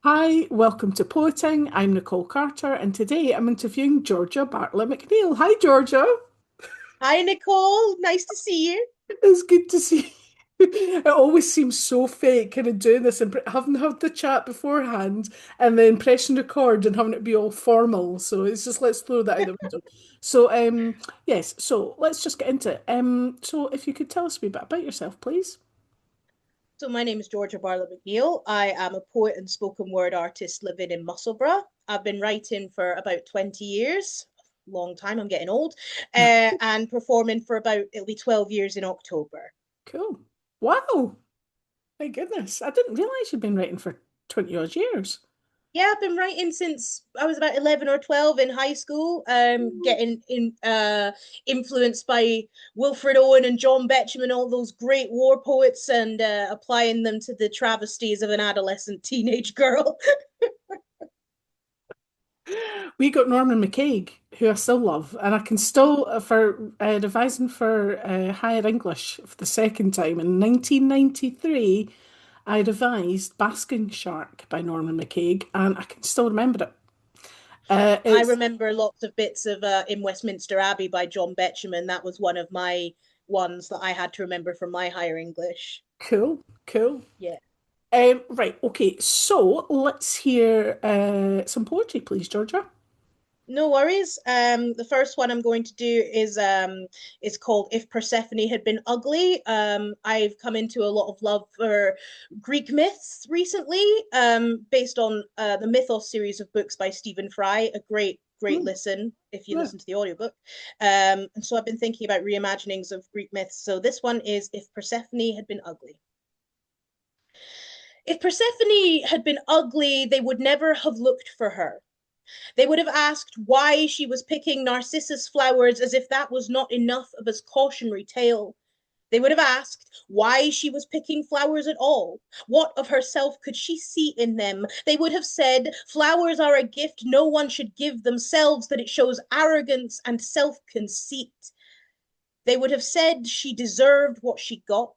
Hi, welcome to Poeting. I'm Nicole Carter, and today I'm interviewing Georgia Bartlett-McNeil. Hi, Georgia. Hi, Nicole. Nice to see you. It's good to see you. It always seems so fake kind of doing this and having had the chat beforehand and then pressing record and having it be all formal. So it's just let's throw that out the window. So yes, so let's just get into it. So if you could tell us a wee bit about yourself, please. So, my name is Georgia Bartlett-McNeil. I am a poet and spoken word artist living in Musselburgh. I've been writing for about 20 years, long time, I'm getting old, and performing for it'll be 12 years in October. Cool. Wow. My goodness. I didn't realize you'd been writing for 20 odd years. Yeah, I've been writing since I was about 11 or 12 in high school, getting influenced by Wilfred Owen and John Betjeman and all those great war poets and applying them to the travesties of an adolescent teenage girl. We got Norman McCaig, who I still love, and I can still, for revising for higher English for the second time in 1993, I revised Basking Shark by Norman McCaig, and I can still remember it. I It's remember lots of bits of In Westminster Abbey by John Betjeman. That was one of my ones that I had to remember from my higher English. cool, cool. Yeah. Right, okay, so let's hear some poetry, please, Georgia. No worries. The first one I'm going to do is called "If Persephone Had Been Ugly." I've come into a lot of love for Greek myths recently, based on the Mythos series of books by Stephen Fry. A great Hmm, listen if you yeah. listen to the audiobook. And so I've been thinking about reimaginings of Greek myths. So this one is "If Persephone Had Been Ugly." If Persephone had been ugly, they would never have looked for her. They would have asked why she was picking narcissus flowers as if that was not enough of a cautionary tale. They would have asked why she was picking flowers at all. What of herself could she see in them? They would have said flowers are a gift no one should give themselves, that it shows arrogance and self conceit. They would have said she deserved what she got.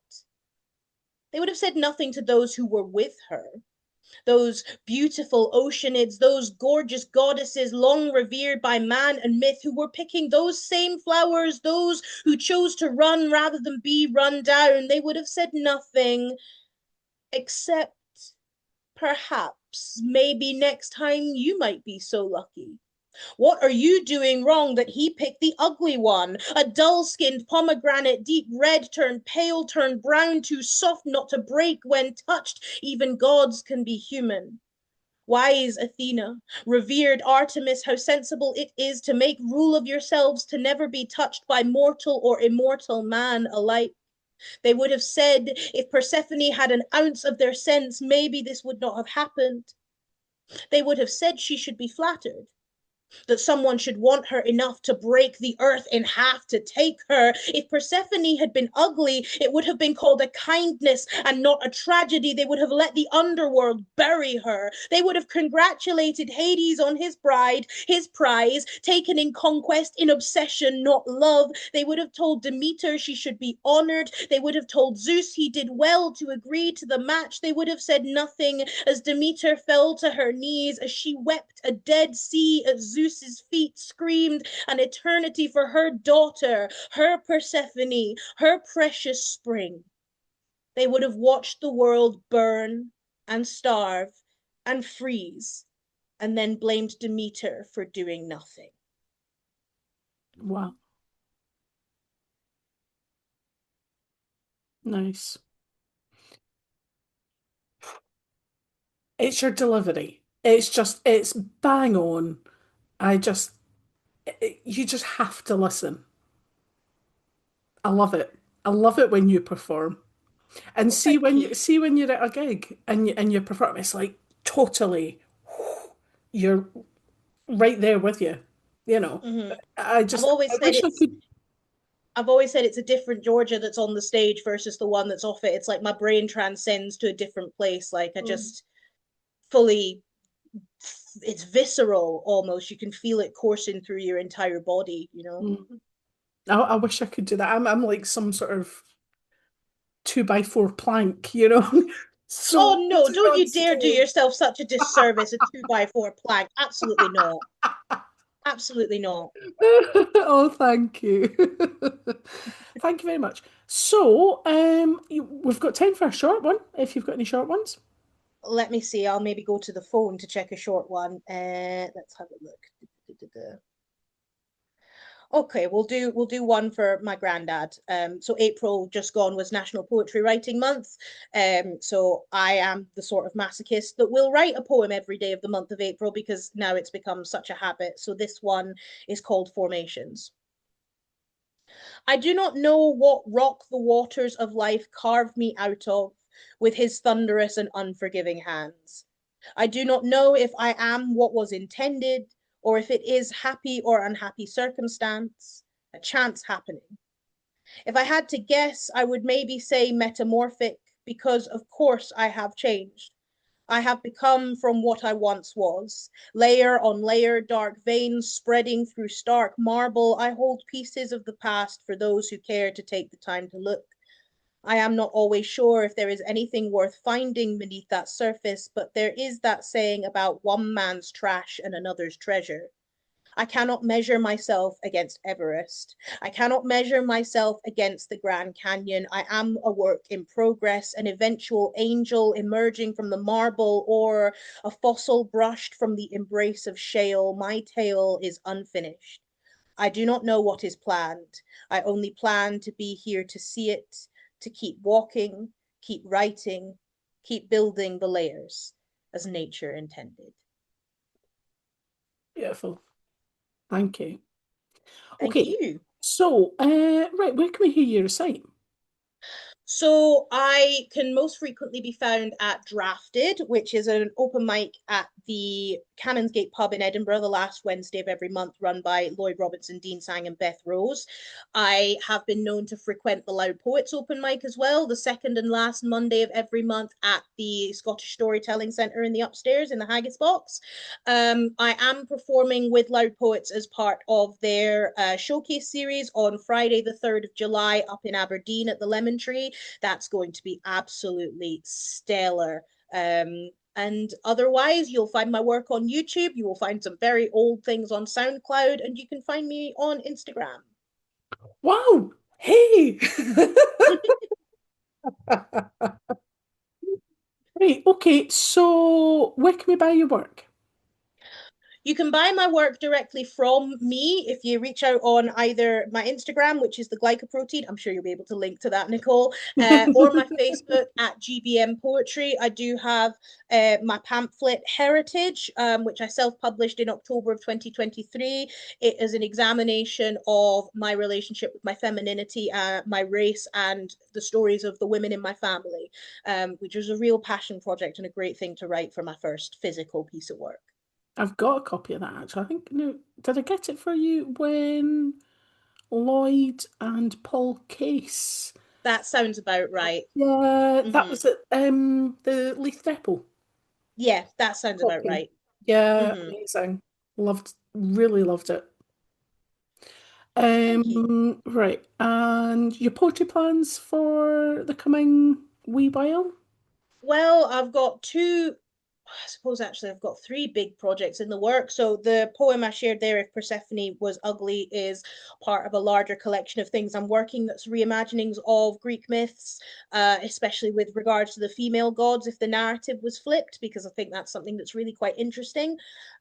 They would have said nothing to those who were with her, those beautiful oceanids, those gorgeous goddesses long revered by man and myth, who were picking those same flowers, those who chose to run rather than be run down. They would have said nothing except perhaps maybe next time you might be so lucky. What are you doing wrong that he picked the ugly one? A dull skinned pomegranate, deep red, turned pale, turned brown, too soft not to break when touched. Even gods can be human. Wise Athena, revered Artemis, how sensible it is to make rule of yourselves to never be touched by mortal or immortal man alike. They would have said if Persephone had an ounce of their sense, maybe this would not have happened. They would have said she should be flattered, that someone should want her enough to break the earth in half to take her. If Persephone had been ugly, it would have been called a kindness and not a tragedy. They would have let the underworld bury her. They would have congratulated Hades on his bride, his prize, taken in conquest, in obsession, not love. They would have told Demeter she should be honored. They would have told Zeus he did well to agree to the match. They would have said nothing as Demeter fell to her knees, as she wept a dead sea at Zeus's feet, screamed an eternity for her daughter, her Persephone, her precious spring. They would have watched the world burn and starve and freeze, and then blamed Demeter for doing nothing. Wow, nice. It's your delivery. It's bang on. I just, you just have to listen. I love it. I love it when you perform. And Well, thank you. see when you're at a gig and you perform, it's like totally you're right there with you. You know. Mm-hmm. I've I always said wish I it's could. I've always said it's a different Georgia that's on the stage versus the one that's off it. It's like my brain transcends to a different place. Like I Mm. just fully it's visceral almost. You can feel it coursing through your entire body, you know. Mm. I wish I could do that. I'm like some sort of 2x4 plank, you know? Oh So no, put it don't on you dare do stage. yourself such a disservice, a 2x4 plank. Absolutely not. Absolutely not. Oh, thank you. Thank you very much. So, we've got time for a short one, if you've got any short ones. Let me see. I'll maybe go to the phone to check a short one. Let's have a look. Okay, we'll do one for my granddad. So April just gone was National Poetry Writing Month. So I am the sort of masochist that will write a poem every day of the month of April because now it's become such a habit. So this one is called Formations. I do not know what rock the waters of life carved me out of with his thunderous and unforgiving hands. I do not know if I am what was intended, or if it is happy or unhappy circumstance, a chance happening. If I had to guess, I would maybe say metamorphic, because of course I have changed. I have become from what I once was. Layer on layer, dark veins spreading through stark marble. I hold pieces of the past for those who care to take the time to look. I am not always sure if there is anything worth finding beneath that surface, but there is that saying about one man's trash and another's treasure. I cannot measure myself against Everest. I cannot measure myself against the Grand Canyon. I am a work in progress, an eventual angel emerging from the marble, or a fossil brushed from the embrace of shale. My tale is unfinished. I do not know what is planned. I only plan to be here to see it, to keep walking, keep writing, keep building the layers as nature intended. Beautiful. Thank you. Thank Okay. you. So, right, where can we hear you recite? So I can most frequently be found at Drafted, which is an open mic at the Canonsgate pub in Edinburgh, the last Wednesday of every month, run by Lloyd Robinson, Dean Sang, and Beth Rose. I have been known to frequent the Loud Poets open mic as well, the second and last Monday of every month at the Scottish Storytelling Centre in the upstairs in the Haggis Box. I am performing with Loud Poets as part of their showcase series on Friday, the 3rd of July, up in Aberdeen at the Lemon Tree. That's going to be absolutely stellar. And otherwise, you'll find my work on YouTube. You will find some very old things on SoundCloud, and you can find me on Instagram. Wow. Hey. Right, okay. So, where can we buy your work? You can buy my work directly from me if you reach out on either my Instagram, which is the glycoprotein. I'm sure you'll be able to link to that, Nicole, or my Facebook at GBM Poetry. I do have my pamphlet Heritage, which I self-published in October of 2023. It is an examination of my relationship with my femininity, my race, and the stories of the women in my family, which was a real passion project and a great thing to write for my first physical piece of work. I've got a copy of that actually. I think, no, did I get it for you when Lloyd and Paul Case? That sounds about right. Yeah, that Mm-hmm. was at the Leith Depot Yeah, that sounds about copy. right. Yeah, Mm-hmm. amazing. Really loved it. Thank you. Right. And your poetry plans for the coming wee while? Well, I've got two, I suppose actually I've got three big projects in the work. So the poem I shared there, If Persephone Was Ugly, is part of a larger collection of things I'm working that's reimaginings of Greek myths, especially with regards to the female gods, if the narrative was flipped, because I think that's something that's really quite interesting.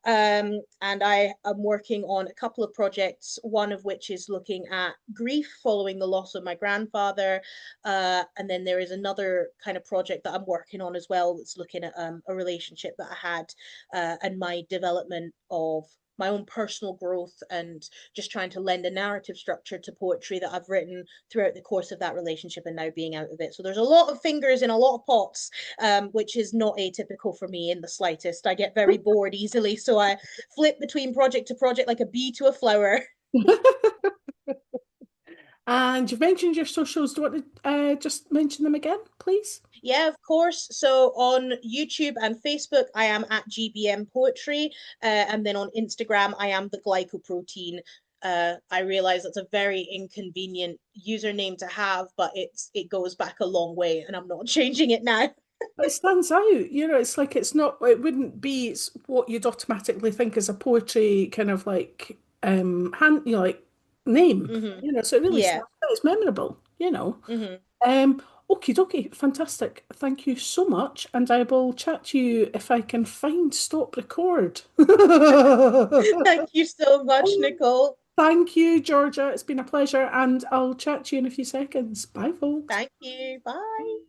And I am working on a couple of projects, one of which is looking at grief following the loss of my grandfather. And then there is another kind of project that I'm working on as well that's looking at a relationship that I had and my development of my own personal growth and just trying to lend a narrative structure to poetry that I've written throughout the course of that relationship and now being out of it. So there's a lot of fingers in a lot of pots, which is not atypical for me in the slightest. I get very bored easily, so I flip between project to project like a bee to a flower. And you've mentioned your socials. Do you want to just mention them again, please? Yeah, of course. So on YouTube and Facebook, I am at GBM Poetry. And then on Instagram, I am the glycoprotein. I realize that's a very inconvenient username to have, but it goes back a long way, and I'm not changing it now. But it stands out, it's like it's not, it wouldn't be what you'd automatically think as a poetry kind of like like name, Hmm. so it really Yeah. stands out. It's memorable. Hmm. Okie dokie, fantastic. Thank you so much. And I will chat to you if I can find stop record. Thank you so much, Nicole. Thank you, Georgia. It's been a pleasure, and I'll chat to you in a few seconds. Bye, folks. Thank you. Bye.